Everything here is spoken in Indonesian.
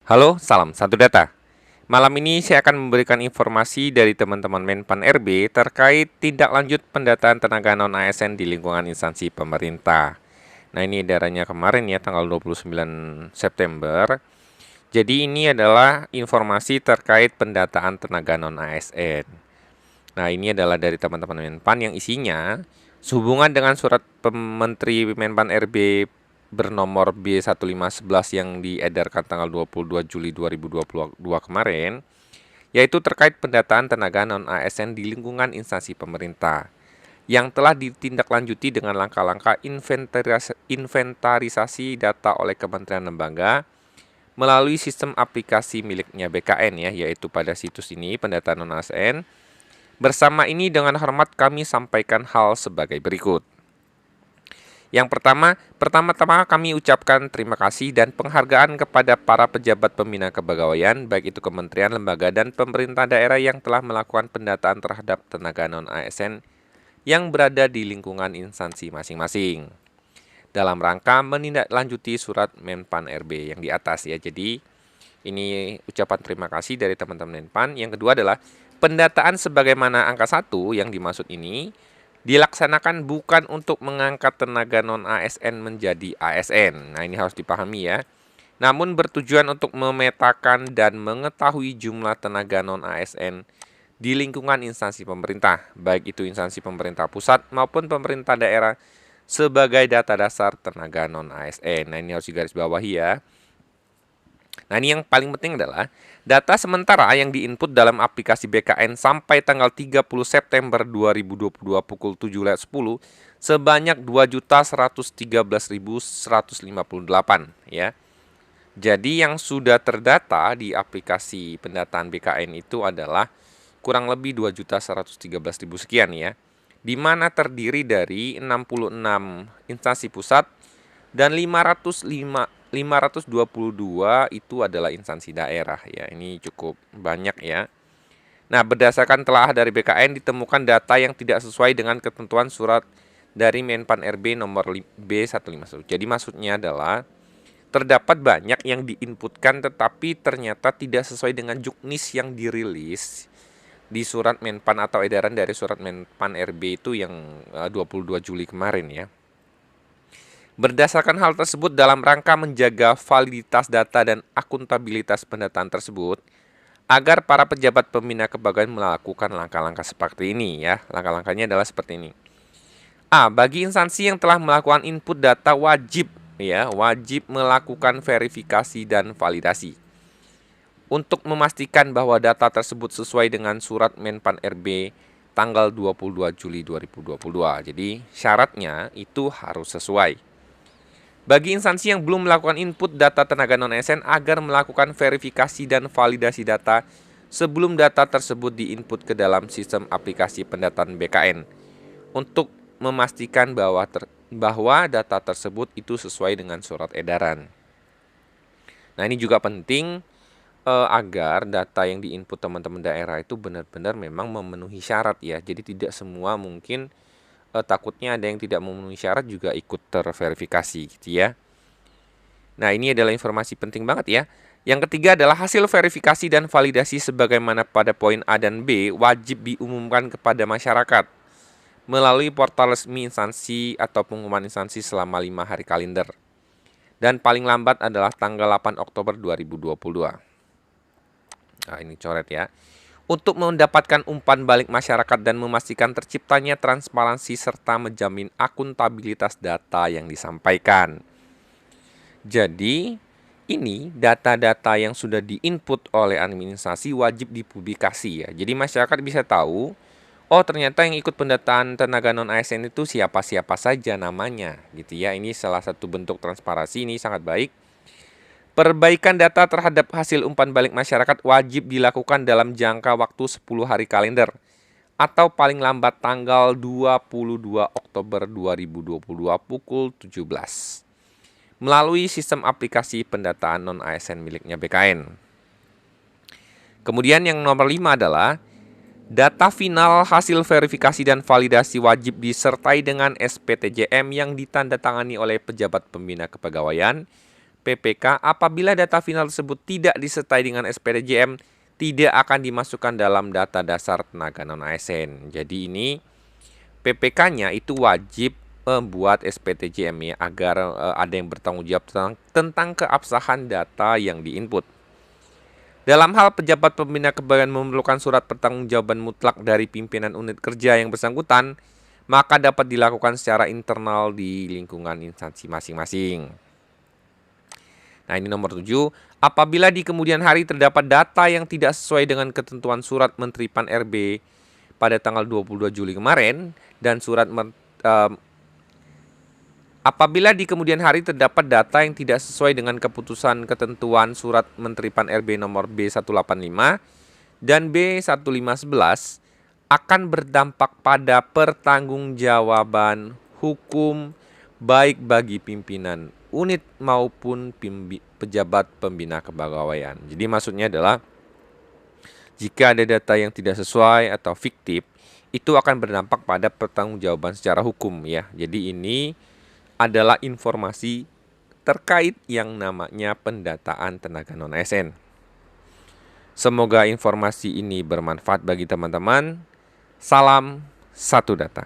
Halo, salam satu data. Malam ini saya akan memberikan informasi dari teman-teman Menpan RB terkait tindak lanjut pendataan tenaga non-ASN di lingkungan instansi pemerintah. Nah, ini edarannya kemarin ya, tanggal 29 September. Jadi ini adalah informasi terkait pendataan tenaga non-ASN. Nah, ini adalah dari teman-teman Menpan yang isinya sehubungan dengan surat Menteri Menpan RB bernomor B1511 yang diedarkan tanggal 22 Juli 2022 kemarin, yaitu terkait pendataan tenaga non-ASN di lingkungan instansi pemerintah yang telah ditindaklanjuti dengan langkah-langkah inventarisasi data oleh Kementerian Lembaga melalui sistem aplikasi miliknya BKN ya, yaitu pada situs ini pendataan non-ASN. Bersama ini dengan hormat kami sampaikan hal sebagai berikut. Yang pertama-tama kami ucapkan terima kasih dan penghargaan kepada para pejabat pembina kepegawaian, baik itu kementerian, lembaga, dan pemerintah daerah yang telah melakukan pendataan terhadap tenaga non-ASN yang berada di lingkungan instansi masing-masing. Dalam rangka menindaklanjuti surat Menpan RB yang di atas ya. Jadi ini ucapan terima kasih dari teman-teman Menpan. Yang kedua adalah pendataan sebagaimana angka 1 yang dimaksud ini dilaksanakan bukan untuk mengangkat tenaga non-ASN menjadi ASN. Nah, ini harus dipahami ya. Namun bertujuan untuk memetakan dan mengetahui jumlah tenaga non-ASN di lingkungan instansi pemerintah, baik itu instansi pemerintah pusat maupun pemerintah daerah sebagai data dasar tenaga non-ASN. Nah, ini harus digarisbawahi ya. Nah, ini yang paling penting adalah data sementara yang diinput dalam aplikasi BKN sampai tanggal 30 September 2022 pukul 7.10 sebanyak 2.113.158 ya. Jadi yang sudah terdata di aplikasi pendataan BKN itu adalah kurang lebih 2.113.000 sekian ya. Di mana terdiri dari 66 instansi pusat dan 522 itu adalah instansi daerah ya. Ini cukup banyak ya. Nah, berdasarkan telah dari BKN ditemukan data yang tidak sesuai dengan ketentuan surat dari Menpan RB nomor B151. Jadi maksudnya adalah terdapat banyak yang diinputkan tetapi ternyata tidak sesuai dengan juknis yang dirilis di surat Menpan atau edaran dari surat Menpan RB itu yang 22 Juli kemarin ya. Berdasarkan hal tersebut dalam rangka menjaga validitas data dan akuntabilitas pendataan tersebut, agar para pejabat pembina kepegawaian melakukan langkah-langkah seperti ini ya. Langkah-langkahnya adalah seperti ini. A. Bagi instansi yang telah melakukan input data wajib melakukan verifikasi dan validasi untuk memastikan bahwa data tersebut sesuai dengan surat Menpan RB tanggal 22 Juli 2022. Jadi syaratnya itu harus sesuai. Bagi instansi yang belum melakukan input data tenaga non-ASN agar melakukan verifikasi dan validasi data sebelum data tersebut diinput ke dalam sistem aplikasi pendataan BKN untuk memastikan bahwa data tersebut itu sesuai dengan surat edaran. Nah, ini juga penting agar data yang diinput teman-teman daerah itu benar-benar memang memenuhi syarat ya. Jadi tidak semua mungkin takutnya ada yang tidak memenuhi syarat juga ikut terverifikasi gitu ya. Nah, ini adalah informasi penting banget ya. Yang ketiga adalah hasil verifikasi dan validasi sebagaimana pada poin A dan B wajib diumumkan kepada masyarakat melalui portal resmi instansi atau pengumuman instansi selama 5 hari kalender. Dan paling lambat adalah tanggal 8 Oktober 2022. Nah, ini coret ya. Untuk mendapatkan umpan balik masyarakat dan memastikan terciptanya transparansi serta menjamin akuntabilitas data yang disampaikan. Jadi, ini data-data yang sudah diinput oleh administrasi wajib dipublikasi ya. Jadi masyarakat bisa tahu, oh ternyata yang ikut pendataan tenaga non-ASN itu siapa-siapa saja namanya gitu ya. Ini salah satu bentuk transparansi, ini sangat baik. Perbaikan data terhadap hasil umpan balik masyarakat wajib dilakukan dalam jangka waktu 10 hari kalender atau paling lambat tanggal 22 Oktober 2022 pukul 17 melalui sistem aplikasi pendataan non-ASN miliknya BKN. Kemudian yang nomor 5 adalah data final hasil verifikasi dan validasi wajib disertai dengan SPTJM yang ditandatangani oleh pejabat pembina kepegawaian PPK apabila data final tersebut tidak disertai dengan SPTJM tidak akan dimasukkan dalam data dasar tenaga non-ASN. Jadi ini PPK-nya itu wajib membuat SPTJM ya agar ada yang bertanggung jawab tentang keabsahan data yang diinput. Dalam hal pejabat pembina kepegawaian memerlukan surat pertanggungjawaban mutlak dari pimpinan unit kerja yang bersangkutan, maka dapat dilakukan secara internal di lingkungan instansi masing-masing. Nah, ini nomor 7. Apabila di kemudian hari terdapat data yang tidak sesuai dengan ketentuan surat Menteri Pan-RB pada tanggal 22 Juli kemarin dan apabila di kemudian hari terdapat data yang tidak sesuai dengan keputusan ketentuan surat Menteri Pan-RB nomor B185 dan B1511 akan berdampak pada pertanggungjawaban hukum baik bagi pimpinan unit maupun pejabat pembina kepegawaian. Jadi maksudnya adalah jika ada data yang tidak sesuai atau fiktif, itu akan berdampak pada pertanggungjawaban secara hukum ya. Jadi ini adalah informasi terkait yang namanya pendataan tenaga non-ASN. Semoga informasi ini bermanfaat bagi teman-teman. Salam satu data.